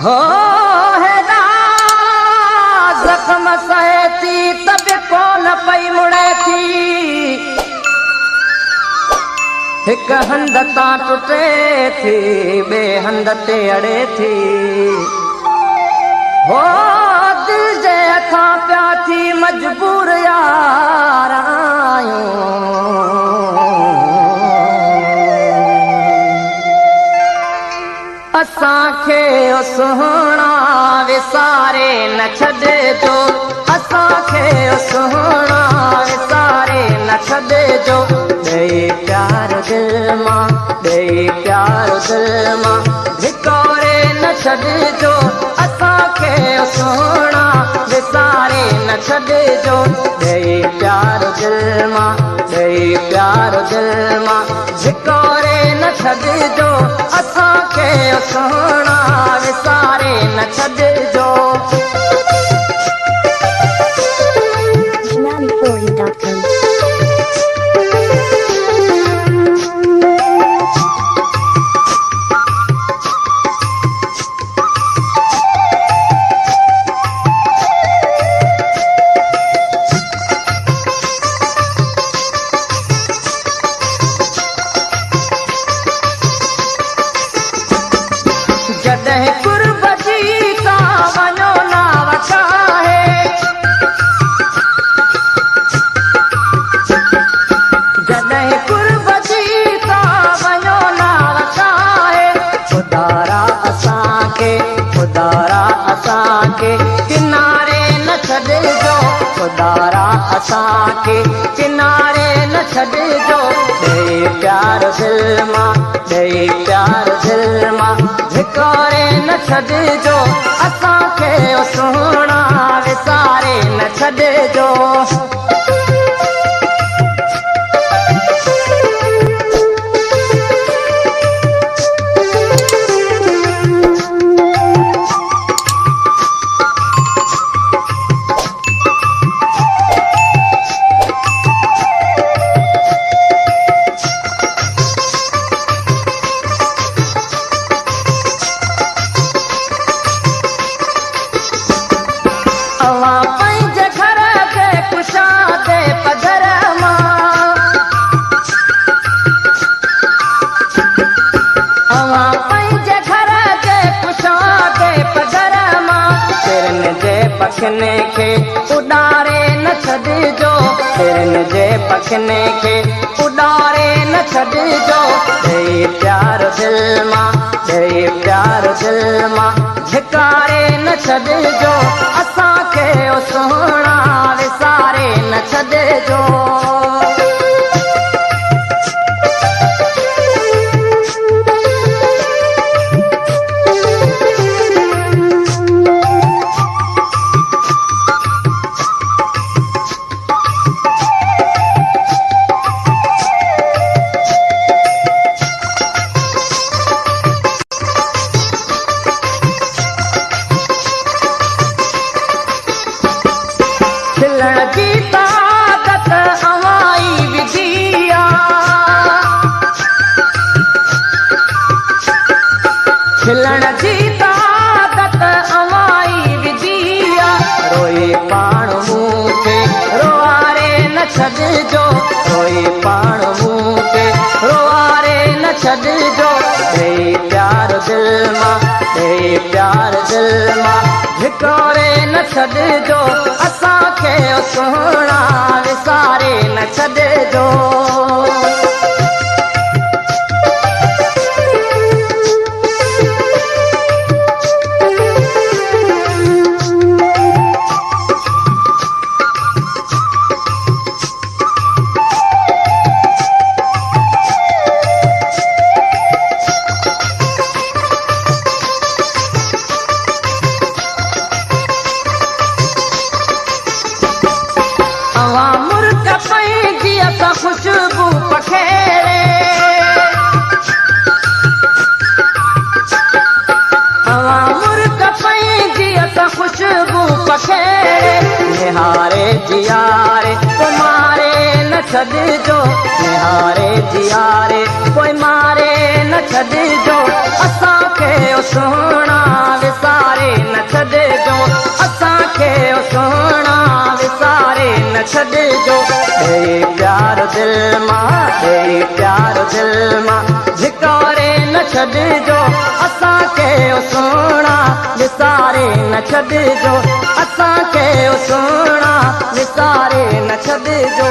हो हेॾा ज़ख़्म सहे थी त बि कोन पई मुड़े थी, हिक हंध तां टुटे थी ॿिए हंध ते अड़े थी। हो दिल जे हथां पिया थी मजबूर यार आहियूं, असांखे सुहिणा विसारे न छॾिजो, असांखे सुहिणा विसारे न छॾिजो। ॾेई प्यार दिल मां, ॾेई प्यार दिल मां धिकोरे न छॾिजो, असांखे सुहिणा विसारे न छॾिजो। ॾेई प्यार दिल मां, ॾेई प्यार दिल मां धिकोरे न छॾिजो, असांखे सुहिणा विसारे न छॾिजो। जॾहिं कुर्ब जी का वञो नाव काहे, जॾहिं कुर्ब जी का वञो नाव काहे, ख़ुदारा असांखे, ख़ुदारा असांखे किनारे न छॾिजो, ख़ुदारा असांखे किनारे न छॾिजो। ॾेई प्यार दिल मां, ॾेई प्यार दिल मां धिकोरे न छॾिजो, असांखे सुहिणा विसारे न छॾिजो। अवां पंहिंजे घर जे कुशादे पधर मां, अवां पंहिंजे घर जे कुशादे पधर मां तिरन जे पखने खे उॾारे न छॾिजो, तिरन जे पखने खे उॾारे न छॾिजो। ॾेई प्यार दिल मां, ॾेई प्यार दिल मां धिकारे न छॾिजो, असांखे सुहिणा विसारे न छॾिजो। खिलण जी ताकत अवाई विधिया, खिलण जी ताकत अवाई विधिया, रोई पाण मूंखे रोआरे न छॾिजो, रोई पाण मूंखे रोआरे न छॾिजो। ॾेई प्यार दिल मां, ॾेई प्यार दिल मां धिकोरे न छॾिजो, असांखे सुहिणा विसारे न छॾिजो। अवां मुर्ग पंहिंजी असां ख़ुशबू पखेड़े, अवां मुर्ग पंहिंजी असां ख़ुशबू पखेड़े, निहारे जियारे पोइ मारे न छॾिजो, निहारे जियारे पोइ मारे न छॾिजो, असांखे सुहिणा विसारे छॾिजो ॾेई प्यार दिल मां ॾेई प्यार दिल मां धिकारे न छॾिजो असांखे सुहिणा विसारे न छॾिजो असांखे सुहिणा विसारे न छॾिजो